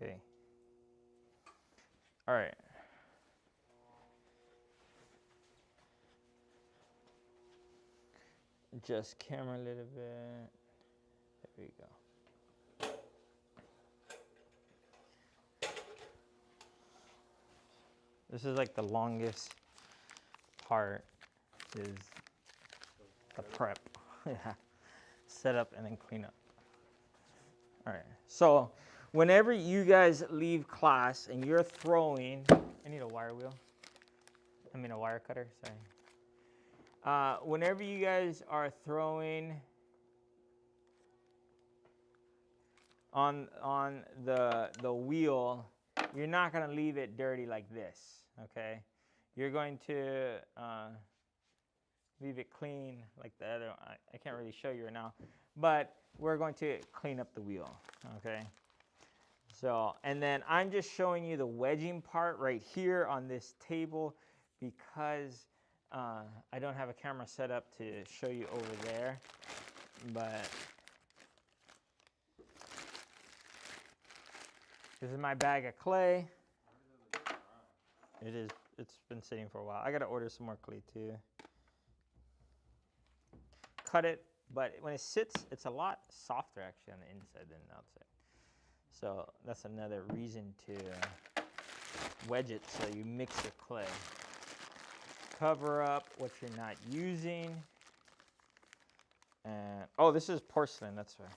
Okay. All right. Adjust camera a little bit. There we go. This is like the longest part is the prep. Yeah. Set up and then clean up. All right. So whenever you guys leave class and you're throwing, I need a wire wheel. I mean a wire cutter, sorry. Whenever you guys are throwing on the wheel, you're not gonna leave it dirty like this, okay? You're going to leave it clean like the other. I can't really show you right now, but we're going to clean up the wheel, okay? So, and then I'm just showing you the wedging part right here on this table because I don't have a camera set up to show you over there, but this is my bag of clay. It is, it's been sitting for a while. I gotta order some more clay too. Cut it, but when it sits, it's a lot softer actually on the inside than the outside. So that's another reason to wedge it so you mix your clay. Cover up what you're not using. And oh, this is porcelain, that's right.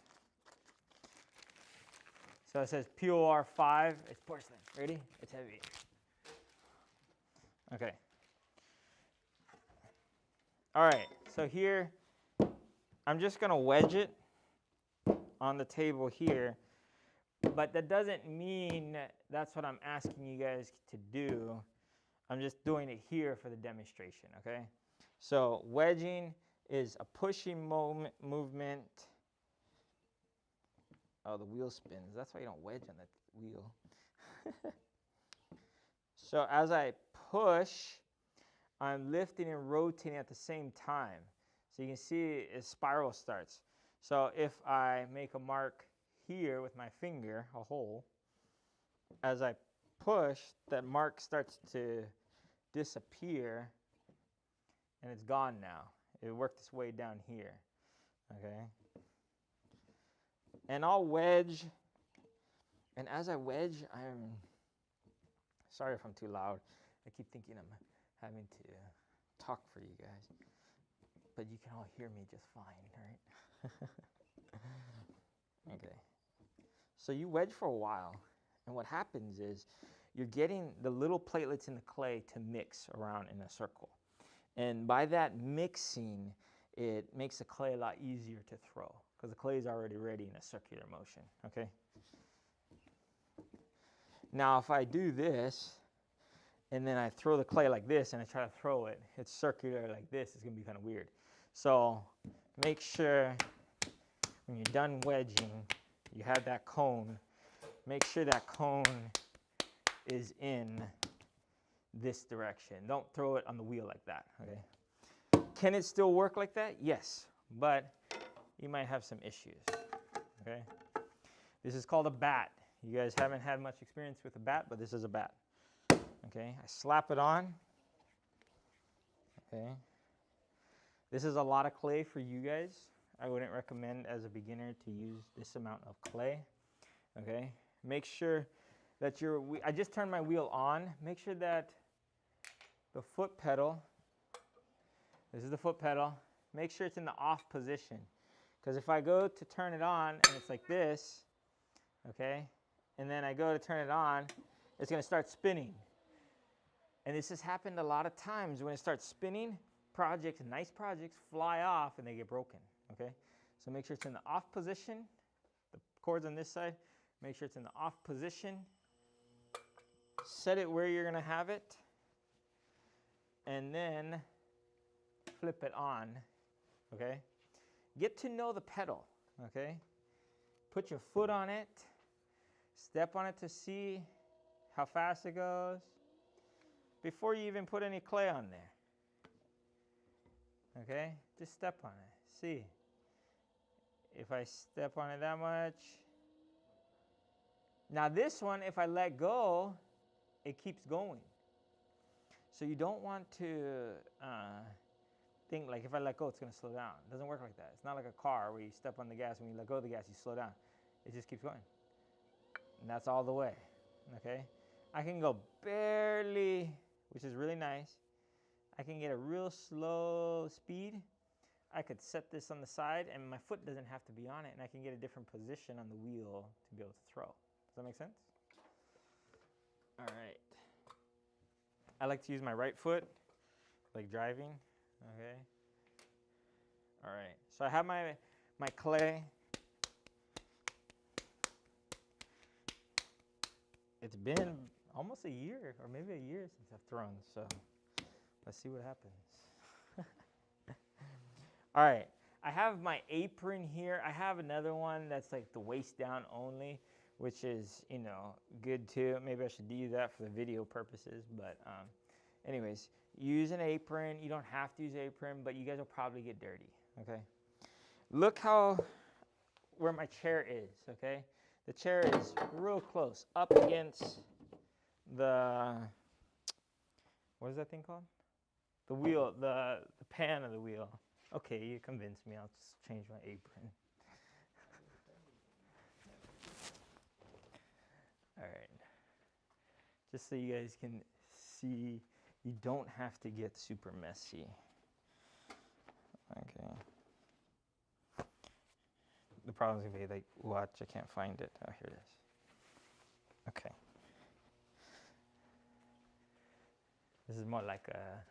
So it says POR 5, it's porcelain. Ready? It's heavy. Okay. All right, so here, I'm just gonna wedge it on the table here, but that doesn't mean that's what I'm asking you guys to do. I'm just doing it here for the demonstration, okay? So wedging is a pushing movement. Oh, the wheel spins. That's why you don't wedge on the wheel. So as I push, I'm lifting and rotating at the same time. So you can see a spiral starts. So if I make a mark here with my finger, a hole, as I push, that mark starts to disappear and it's gone now. It worked its way down here, okay? And I'll wedge, and as I wedge, I'm, sorry if I'm too loud. I keep thinking I'm having to talk for you guys, but you can all hear me just fine, right? Okay. So you wedge for a while, and what happens is you're getting the little platelets in the clay to mix around in a circle. And by that mixing, it makes the clay a lot easier to throw because the clay is already ready in a circular motion, okay? Now, if I do this, and then I throw the clay like this, and I try to throw it, it's circular like this, it's gonna be kind of weird. So make sure when you're done wedging, you have that cone. Make sure that cone is in this direction. Don't throw it on the wheel like that, okay? Can it still work like that? Yes, but you might have some issues, okay? This is called a bat. You guys haven't had much experience with a bat, but this is a bat, okay? I slap it on, okay? This is a lot of clay for you guys. I wouldn't recommend as a beginner to use this amount of clay, okay? Make sure that I just turned my wheel on. Make sure that the foot pedal, this is the foot pedal, make sure it's in the off position. Because if I go to turn it on and it's like this, okay, and then I go to turn it on, it's gonna start spinning. And this has happened a lot of times. When it starts spinning, projects, nice projects, fly off and they get broken, okay? So make sure it's in the off position. The cord's on this side. Make sure it's in the off position. Set it where you're gonna have it. And then flip it on, okay? Get to know the pedal, okay? Put your foot on it. Step on it to see how fast it goes before you even put any clay on there. Okay, just step on it. See, if I step on it that much, Now this one, if I let go, it keeps going. So you don't want to think like if I let go, it's going to slow down. It doesn't work like that. It's not like a car where you step on the gas, when you let go of the gas, you slow down. It just keeps going. And that's all the way, okay? I can go barely, which is really nice. I can get a real slow speed. I could set this on the side and my foot doesn't have to be on it, and I can get a different position on the wheel to be able to throw. Does that make sense? All right. I like to use my right foot, like driving, okay? All right, so I have my clay. It's been almost a year, or maybe a year since I've thrown, so let's see what happens. All right, I have my apron here. I have another one that's like the waist down only, which is, you know, good too. Maybe I should do that for the video purposes, but anyways, use an apron. You don't have to use an apron, but you guys will probably get dirty, okay? Look where my chair is, okay? The chair is real close, up against the, what is that thing called? The wheel, the pan of the wheel. Okay, you convinced me. I'll just change my apron. All right. Just so you guys can see, you don't have to get super messy. Okay. The problem is going to be like, watch, I can't find it. Oh, here it is. Okay. This is more like a,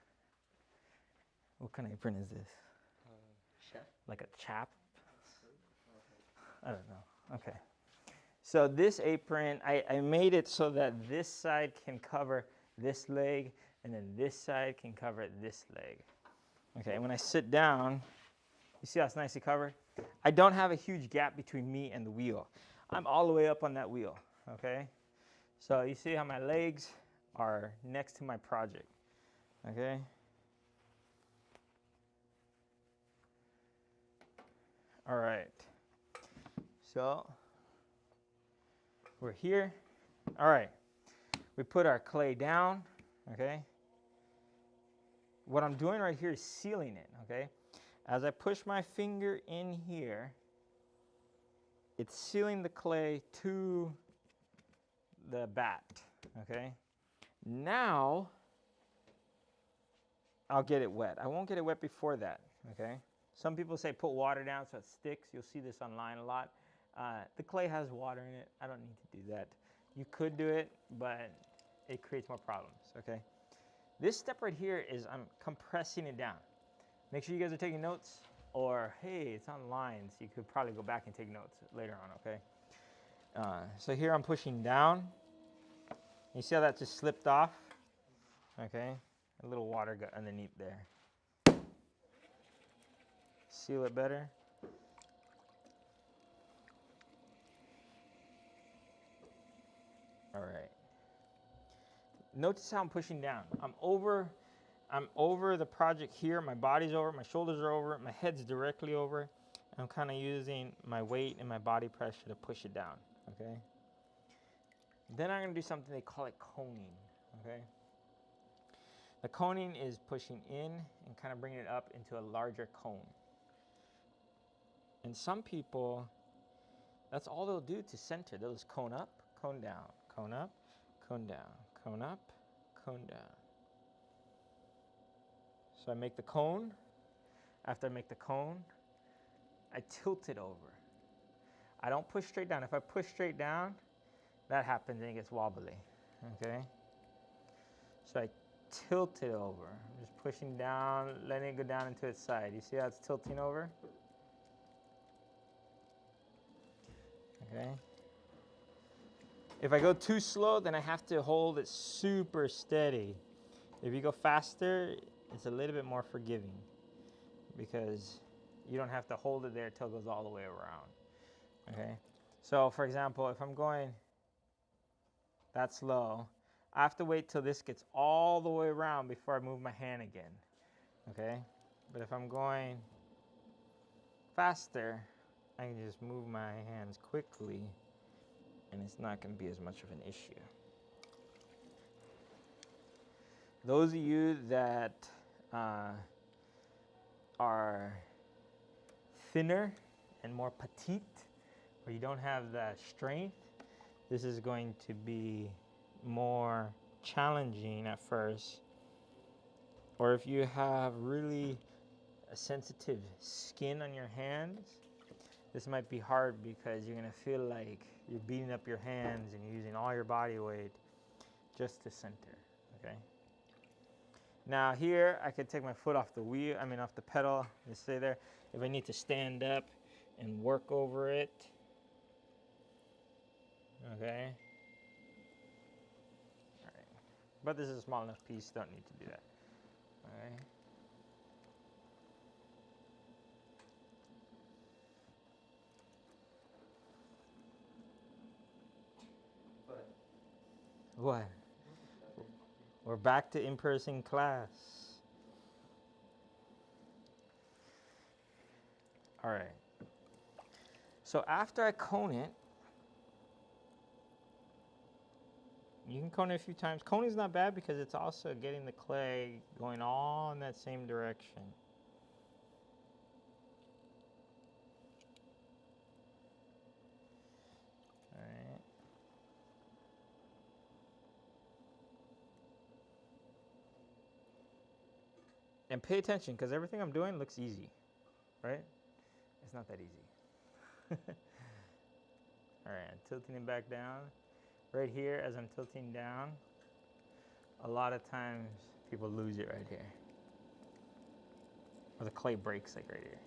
what kind of apron is this? Chef? Like a chap? I don't know. Okay. So this apron, I made it so that this side can cover this leg, and then this side can cover this leg. Okay, when I sit down, you see how it's nicely covered? I don't have a huge gap between me and the wheel. I'm all the way up on that wheel, okay? So you see how my legs are next to my project, okay? All right, so we're here. All right, we put our clay down, okay? What I'm doing right here is sealing it, okay? As I push my finger in here, it's sealing the clay to the bat, okay? Now, I'll get it wet. I won't get it wet before that, okay? Some people say put water down so it sticks. You'll see this online a lot. The clay has water in it. I don't need to do that. You could do it, but it creates more problems, okay? This step right here is I'm compressing it down. Make sure you guys are taking notes, or hey, it's online, so you could probably go back and take notes later on, okay? So here I'm pushing down. You see how that just slipped off? Okay, a little water got underneath there. Seal it better. All right. Notice how I'm pushing down. I'm over the project here. My body's over, my shoulders are over, my head's directly over. I'm kind of using my weight and my body pressure to push it down, okay? Then I'm gonna do something, they call it coning, okay? The coning is pushing in and kind of bringing it up into a larger cone. And some people, that's all they'll do to center. They'll just cone up, cone down, cone up, cone down, cone up, cone down. So I make the cone. After I make the cone, I tilt it over. I don't push straight down. If I push straight down, that happens and it gets wobbly, okay? So I tilt it over. I'm just pushing down, letting it go down into its side. You see how it's tilting over? Okay. If I go too slow, then I have to hold it super steady. If you go faster, it's a little bit more forgiving because you don't have to hold it there till it goes all the way around. Okay. So for example, if I'm going that slow, I have to wait till this gets all the way around before I move my hand again. Okay. But if I'm going faster, I can just move my hands quickly and it's not going to be as much of an issue. Those of you that are thinner and more petite, or you don't have that strength, this is going to be more challenging at first. Or if you have really a sensitive skin on your hands, this might be hard because you're gonna feel like you're beating up your hands and you're using all your body weight just to center, okay? Now here, I could take my foot off the wheel, off the pedal, just stay there. If I need to stand up and work over it, okay? All right, but this is a small enough piece, don't need to do that, all right? What? We're back to in-person class. All right. So after I cone it, you can cone it a few times. Coning is not bad because it's also getting the clay going all in that same direction. All right. And pay attention because everything I'm doing looks easy, right? It's not that easy. All right, I'm tilting it back down. Right here, as I'm tilting down, a lot of times people lose it right here. Or the clay breaks like right here.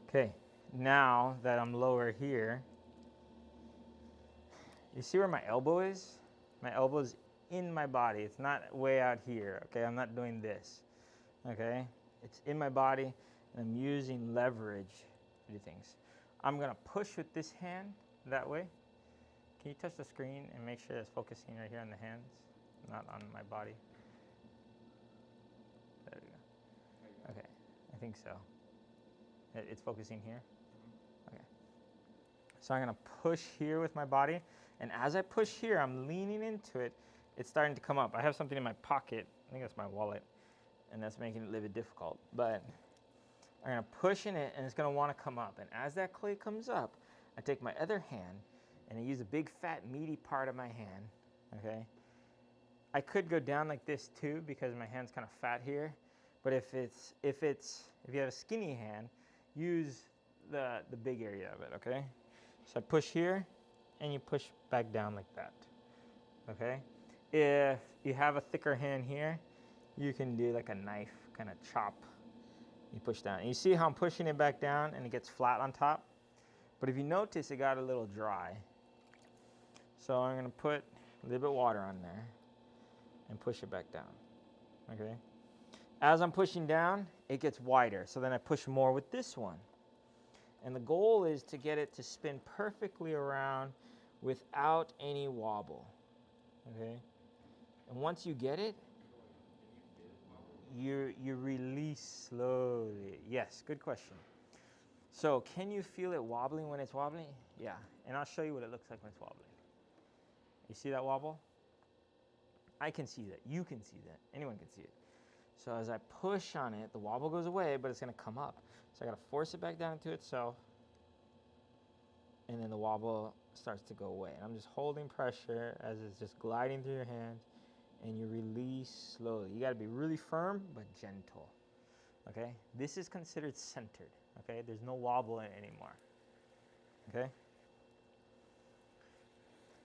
Okay, now that I'm lower here, you see where my elbow is? My elbow is in my body. It's not way out here, okay? I'm not doing this, okay? It's in my body, and I'm using leverage to do things. I'm gonna push with this hand that way. Can you touch the screen and make sure it's focusing right here on the hands, not on my body? There we go. Okay, I think so. It's focusing here? Okay. So I'm gonna push here with my body, and as I push here, I'm leaning into it. It's starting to come up. I have something in my pocket. I think that's my wallet, and that's making it a little bit difficult. But I'm gonna push in it, and it's gonna wanna come up. And as that clay comes up, I take my other hand, and I use a big, fat, meaty part of my hand, okay? I could go down like this too, because my hand's kind of fat here. But if you have a skinny hand, use the big area of it, okay? So I push here, and you push back down like that, okay? If you have a thicker hand here, you can do like a knife kind of chop. You push down. And you see how I'm pushing it back down and it gets flat on top? But if you notice, it got a little dry. So I'm gonna put a little bit of water on there and push it back down, okay? As I'm pushing down, it gets wider. So then I push more with this one. And the goal is to get it to spin perfectly around without any wobble, okay? And once you get it, you release slowly. Yes, good question. So can you feel it wobbling when it's wobbling? Yeah, and I'll show you what it looks like when it's wobbling. You see that wobble? I can see that, you can see that, anyone can see it. So as I push on it, the wobble goes away, but it's gonna come up. So I gotta force it back down into itself, and then the wobble starts to go away. And I'm just holding pressure as it's just gliding through your hand, and you release slowly. You gotta be really firm, but gentle, okay? This is considered centered, okay? There's no wobble in it anymore, okay?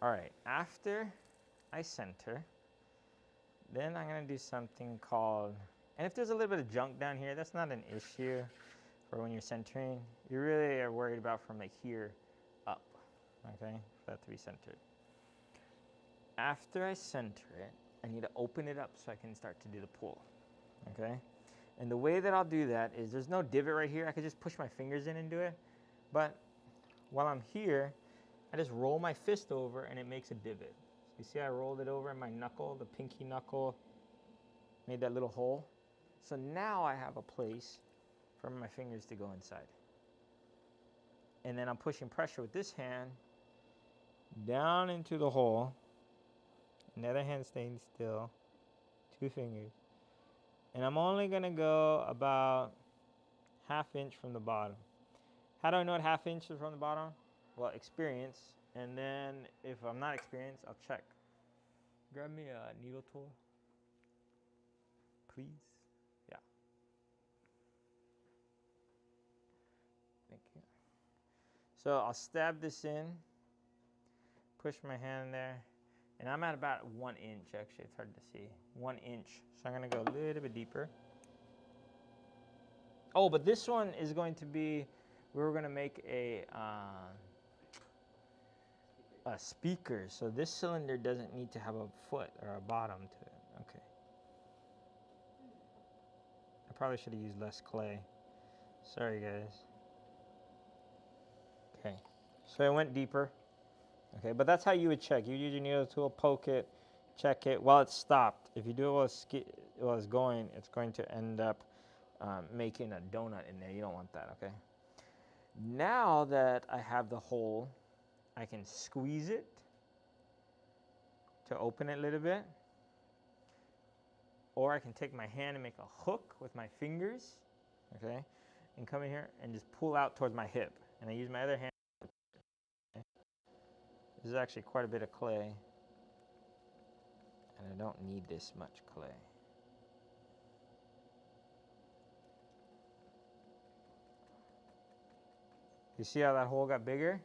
All right, after I center, then I'm gonna do something called, and if there's a little bit of junk down here, that's not an issue for when you're centering. You really are worried about from like here up, okay? For that to be centered. After I center it, I need to open it up so I can start to do the pull, okay? And the way that I'll do that is there's no divot right here. I could just push my fingers in and do it. But while I'm here, I just roll my fist over and it makes a divot. So you see I rolled it over in my knuckle, the pinky knuckle, made that little hole. So now I have a place for my fingers to go inside, and then I'm pushing pressure with this hand down into the hole. Another hand staying still, 2 fingers. And I'm only gonna go about 1/2 inch from the bottom. How do I know what 1/2 inch is from the bottom? Well, experience. And then if I'm not experienced, I'll check. Grab me a needle tool, please. Yeah. Thank you. So I'll stab this in, push my hand there, and I'm at about 1 inch. Actually, it's hard to see. 1 inch. So I'm gonna go a little bit deeper. Oh, but this one is going to be, we're gonna make a speaker. So this cylinder doesn't need to have a foot or a bottom to it. Okay. I probably should have used less clay. Sorry, guys. Okay. So I went deeper. Okay, but that's how you would check. You use your needle tool, poke it, check it while it's stopped. If you do it while it's going, it's going to end up making a donut in there. You don't want that, okay? Now that I have the hole, I can squeeze it to open it a little bit. Or I can take my hand and make a hook with my fingers, okay? And come in here and just pull out towards my hip. And I use my other hand. Okay? This is actually quite a bit of clay. And I don't need this much clay. You see how that hole got bigger?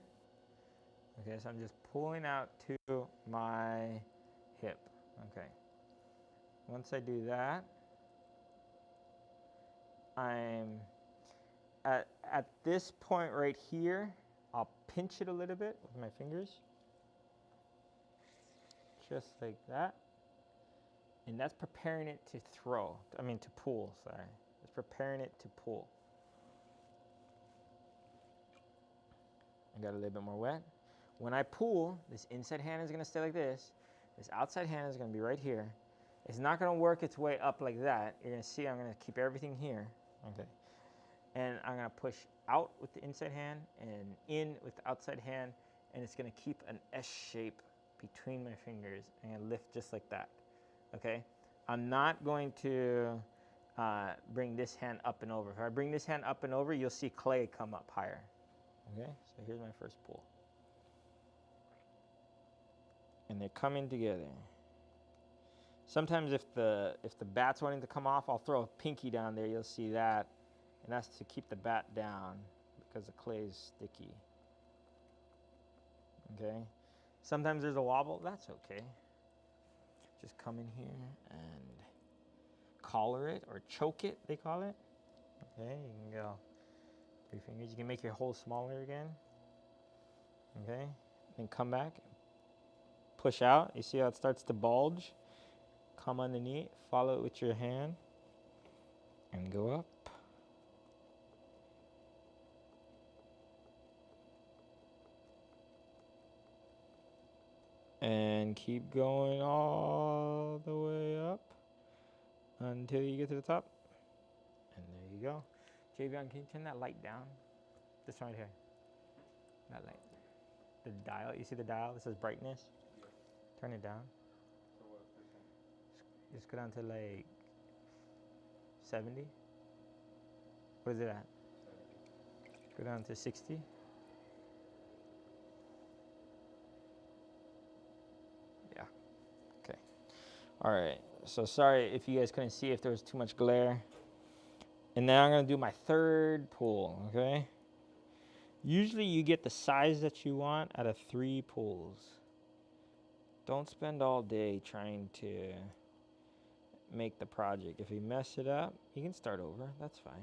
Okay, so I'm just pulling out to my hip. Okay. Once I do that, I'm at this point right here, I'll pinch it a little bit with my fingers. Just like that. And that's preparing it to to pull, sorry. It's preparing it to pull. I got a little bit more wet. When I pull, this inside hand is gonna stay like this. This outside hand is gonna be right here. It's not gonna work its way up like that. You're gonna see I'm gonna keep everything here, okay? And I'm gonna push out with the inside hand and in with the outside hand, and it's gonna keep an S shape between my fingers and lift just like that, okay? I'm not going to bring this hand up and over. If I bring this hand up and over, you'll see clay come up higher, okay? So here's my first pull. And they're coming together. Sometimes if the bat's wanting to come off, I'll throw a pinky down there, you'll see that. And that's to keep the bat down because the clay is sticky. Okay? Sometimes there's a wobble, that's okay. Just come in here and collar it or choke it, they call it. Okay, you can go 3 fingers. You can make your hole smaller again. Okay? Then come back, push out. You see how it starts to bulge? Come underneath, follow it with your hand, and go up. And keep going all the way up until you get to the top. And there you go. Javion, can you turn that light down? This one right here. That light. The dial. You see the dial? This says brightness. Turn it down. So what percent? Just go down to like 70. What is it at? 70. Go down to 60. Yeah. Okay. All right. So sorry if you guys couldn't see if there was too much glare. And now I'm going to do my third pull, okay? Usually you get the size that you want out of 3 pulls. Don't spend all day trying to make the project. If you mess it up, you can start over. That's fine.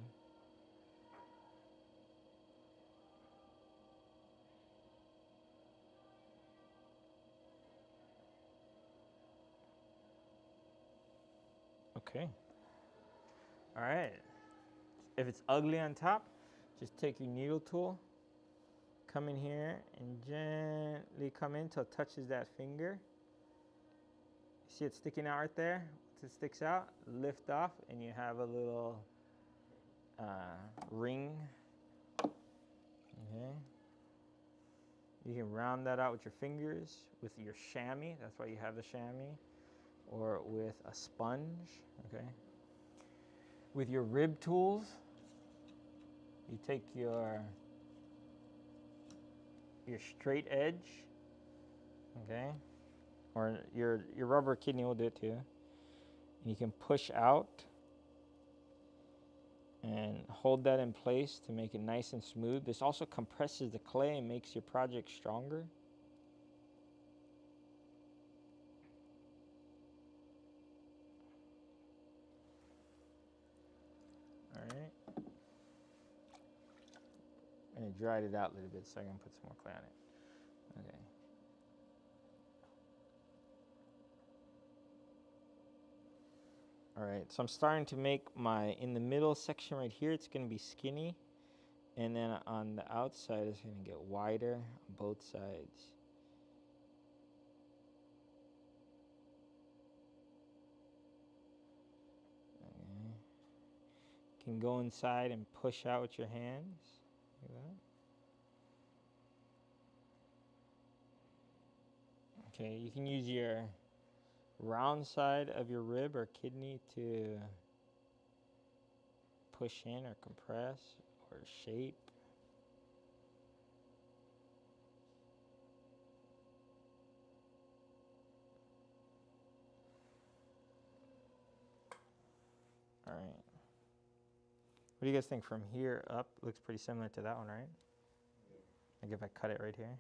Okay. All right. If it's ugly on top, just take your needle tool, come in here and gently come in till it touches that finger. See it sticking out right there? Once it sticks out, lift off and you have a little ring. Okay. You can round that out with your fingers, with your chamois. That's why you have the chamois, or with a sponge. Okay. With your rib tools, you take your straight edge, okay, or your rubber kidney will do it too. And you can push out and hold that in place to make it nice and smooth. This also compresses the clay and makes your project stronger. All right. And I dried it out a little bit so I can put some more clay on it. Okay. All right, so I'm starting to make in the middle section right here, it's going to be skinny. And then on the outside, it's going to get wider on both sides. Okay. You can go inside and push out with your hands. Like that. Okay, you can use your round side of your rib or kidney to push in or compress or shape. All right. What do you guys think from here up? Looks pretty similar to that one, right? Like if I cut it right here.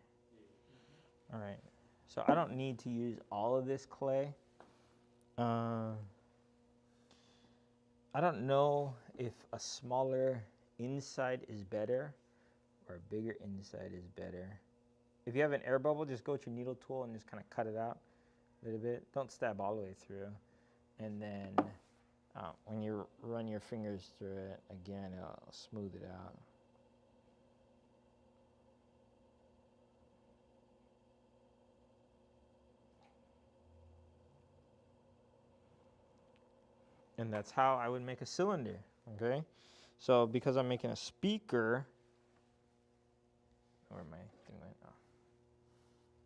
All right. So I don't need to use all of this clay. I don't know if a smaller inside is better or a bigger inside is better. If you have an air bubble, just go with your needle tool and just kind of cut it out a little bit. Don't stab all the way through. And then when you run your fingers through it, again, it'll smooth it out. And that's how I would make a cylinder, okay? So because I'm making a speaker, where my thing went?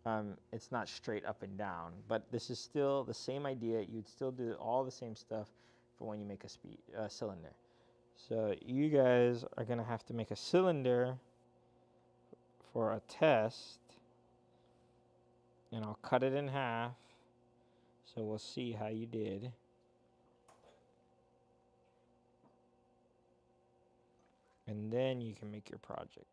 Oh. It's not straight up and down, but this is still the same idea. You'd still do all the same stuff for when you make a cylinder. So you guys are gonna have to make a cylinder for a test, and I'll cut it in half, so we'll see how you did. And then you can make your project.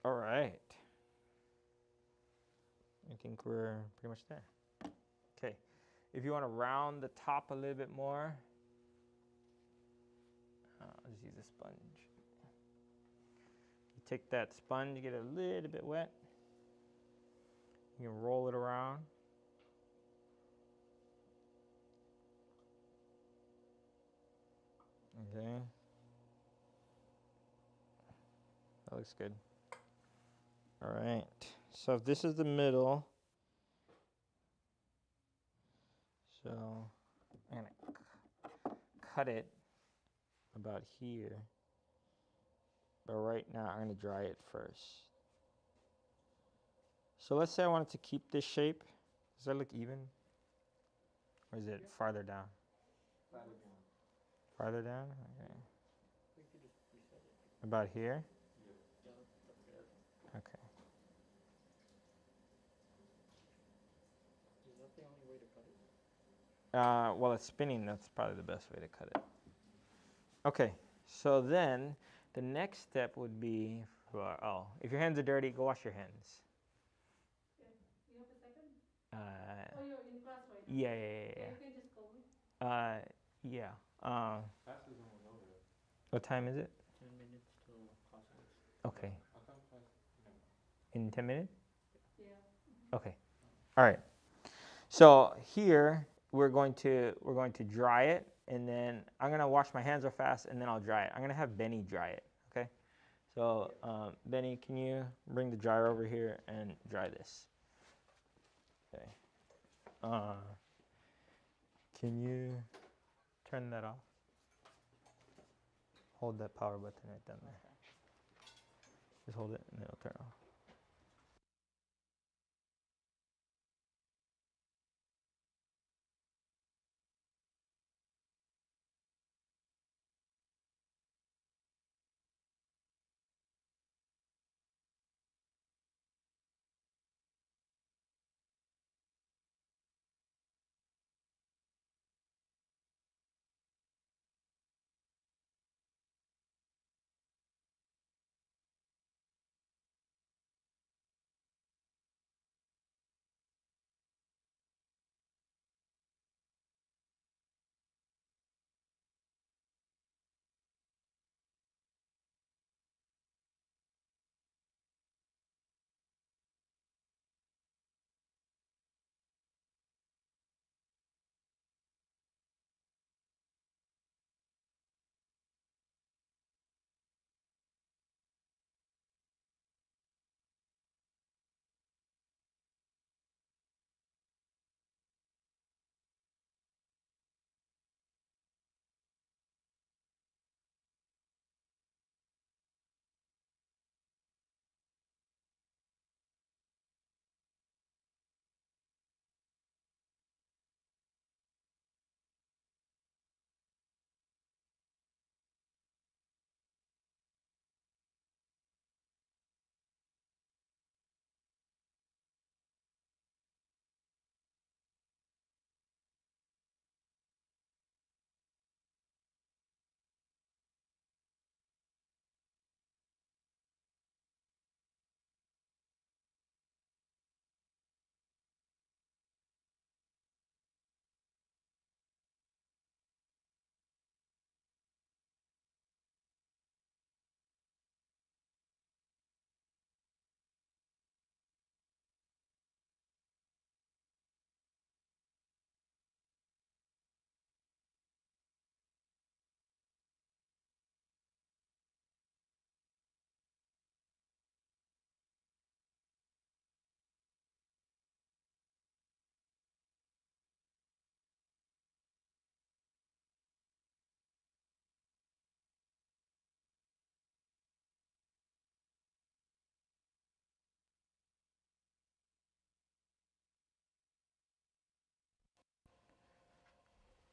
All right. I think we're pretty much there. Okay. If you want to round the top a little bit more, I'll just use a sponge. You take that sponge, get it a little bit wet. You can roll it around. Okay. That looks good. All right. So if this is the middle, so I'm going to cut it about here. But right now, I'm going to dry it first. So let's say I wanted to keep this shape. Does that look even? Or is it farther down? Farther down. Farther down? Okay. About here? Okay. Is that the only way to cut it? Well, it's spinning. That's probably the best way to cut it. Okay. So then the next step would be, if your hands are dirty, go wash your hands. You have a second? You're in class right now? Yeah. You can just call me. Yeah. Class is almost over. What time is it? 10 minutes till class starts. Okay. I thought class. In 10 minutes? Yeah. Okay. All right. So here we're going to dry it, and then I'm gonna wash my hands real fast, and then I'll dry it. I'm gonna have Benny dry it. Okay. So Benny, can you bring the dryer over here and dry this? Okay. Can you turn that off? hold that power button right down there. Okay. Just hold it and it'll turn off.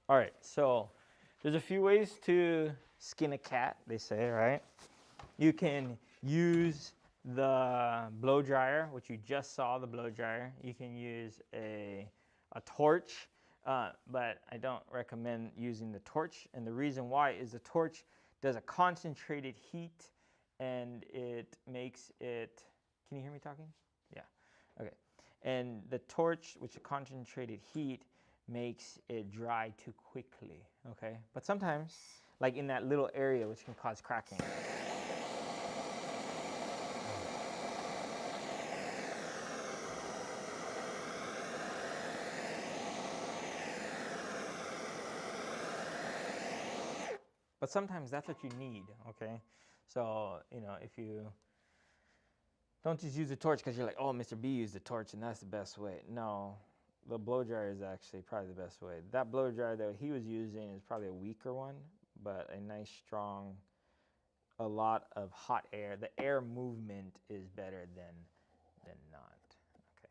All right, so there's a few ways to skin a cat, they say, right? You can use the blow dryer, which you just saw the blow dryer. You can use a torch, but I don't recommend using the torch. And the reason why is the torch does a concentrated heat and it makes it, can you hear me talking? Yeah, okay. And the torch, which is concentrated heat, makes it dry too quickly, okay? But sometimes, like in that little area, which can cause cracking. But sometimes that's what you need, okay? So, you know, if you don't just use the torch because you're like, oh, Mr. B used the torch and that's the best way. No, the blow dryer is actually probably the best way. That blow dryer that he was using is probably a weaker one, but a nice, strong, a lot of hot air. The air movement is better than not. Okay,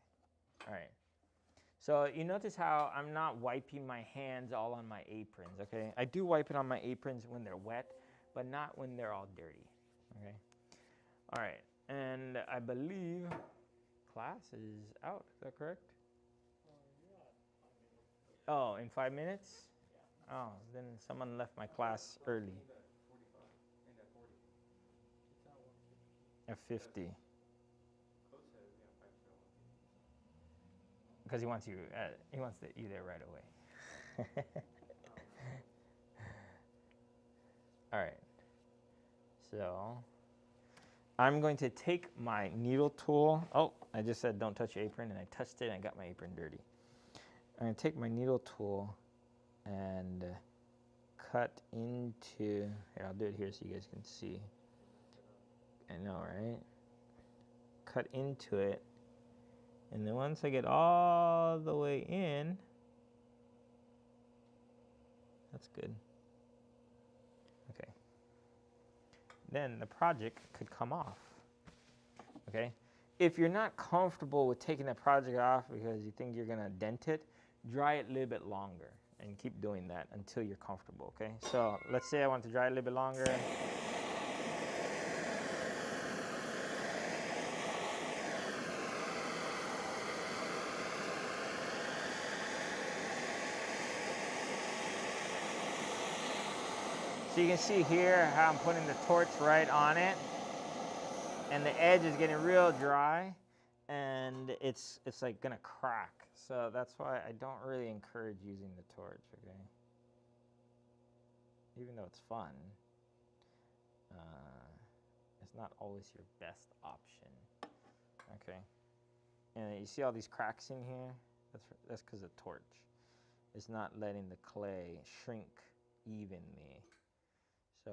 all right. So you notice how I'm not wiping my hands all on my aprons, okay? I do wipe it on my aprons when they're wet, but not when they're all dirty, okay? All right, and I believe class is out, is that correct? Oh, in 5 minutes? Oh, then someone left my class early. At 50. Because he wants you there right away. All right. So I'm going to take my needle tool. Oh, I just said don't touch your apron, and I touched it and I got my apron dirty. I'm going to take my needle tool and cut into, here, I'll do it here so you guys can see. I know, right? Cut into it. And then once I get all the way in, that's good. Okay. then the project could come off. Okay? If you're not comfortable with taking the project off because you think you're gonna dent it, dry it a little bit longer and keep doing that until you're comfortable, okay? So let's say I want to dry it a little bit longer. So you can see here how I'm putting the torch right on it, and the edge is getting real dry, and it's like gonna crack. So that's why I don't really encourage using the torch, okay? Even though it's fun, it's not always your best option, okay? And you see all these cracks in here? That's because the torch. It's not letting the clay shrink evenly. So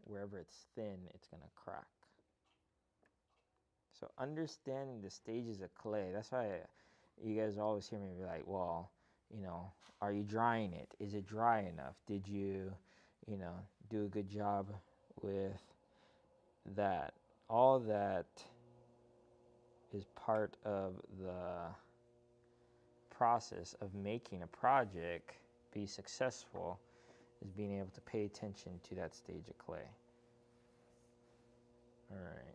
wherever it's thin, it's gonna crack. So understanding the stages of clay, that's why you guys always hear me be like, well, you know, are you drying it? Is it dry enough? Did you, you know, do a good job with that? All that is part of the process of making a project be successful, is being able to pay attention to that stage of clay. All right.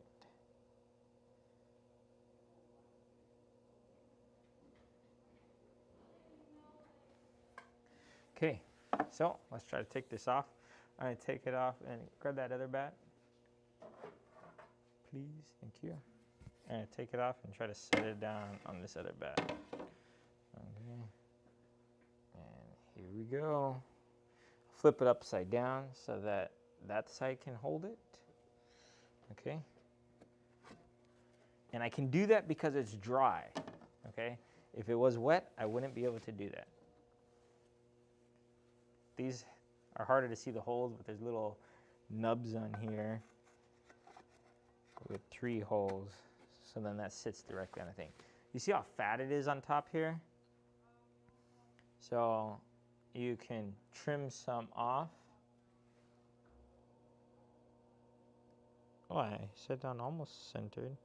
Okay, so let's try to take this off. I'm gonna take it off and grab that other bat. Please, thank you. I'm gonna take it off and try to set it down on this other bat. Okay, and here we go. Flip it upside down so that that side can hold it. Okay. And I can do that because it's dry. Okay. If it was wet, I wouldn't be able to do that. These are harder to see the holes, but there's little nubs on here with 3 holes. So then that sits directly on the thing. You see how fat it is on top here? So you can trim some off. Oh, I set down almost centered.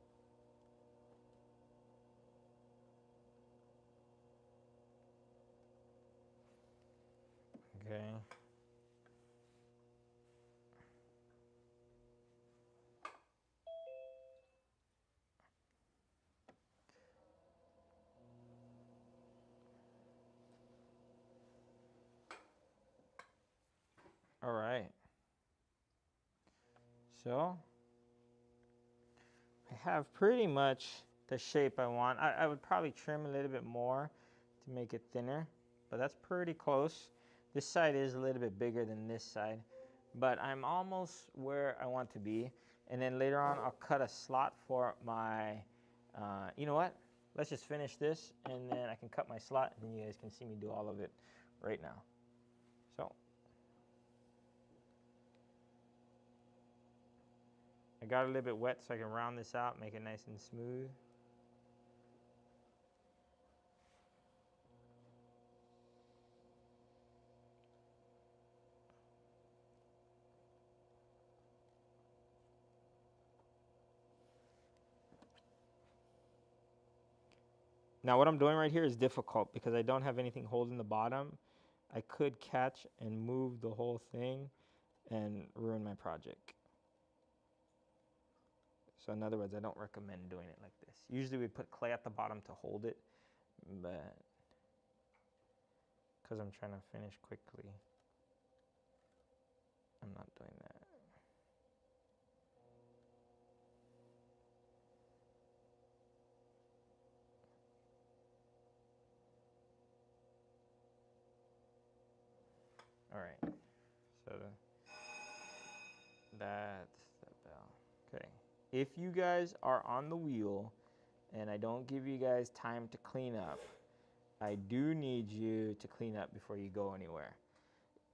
Okay. All right. So I have pretty much the shape I want. I would probably trim a little bit more to make it thinner, but that's pretty close. This side is a little bit bigger than this side, but I'm almost where I want to be. And then later on, I'll cut a slot for my, you know what? Let's just finish this, and then I can cut my slot, and then you guys can see me do all of it right now. So I got a little bit wet so I can round this out, make it nice and smooth. Now what I'm doing right here is difficult because I don't have anything holding the bottom. I could catch and move the whole thing and ruin my project. So in other words, I don't recommend doing it like this. Usually we put clay at the bottom to hold it, but because I'm trying to finish quickly, I'm not doing that. All right, so that's the bell. Okay, if you guys are on the wheel and I don't give you guys time to clean up, I do need you to clean up before you go anywhere.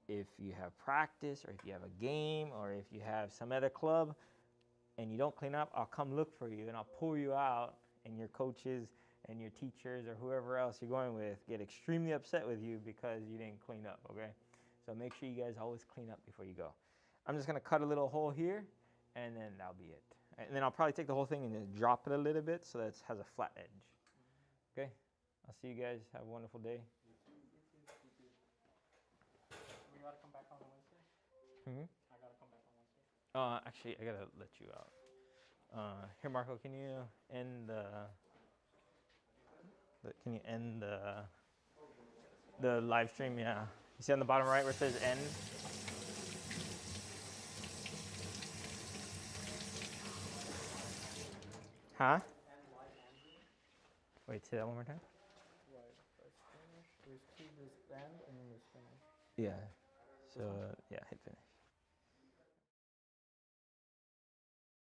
If you have practice, or if you have a game, or if you have some other club and you don't clean up, I'll come look for you and I'll pull you out, and your coaches and your teachers or whoever else you're going with get extremely upset with you because you didn't clean up, okay? So make sure you guys always clean up before you go. I'm just gonna cut a little hole here, and then that'll be it. And then I'll probably take the whole thing and then drop it a little bit so that it has a flat edge. Okay, I'll see you guys. Have a wonderful day. We gotta come back on Wednesday. Hmm? I gotta come back on Wednesday. Actually, I gotta let you out. Here, Marco, can you end can you end the live stream? Yeah. You see on the bottom right where it says end? Huh? Wait, say that one more time. Right, that's finish. There's two, there's end, and then there's finish. Yeah. So, yeah, hit finish.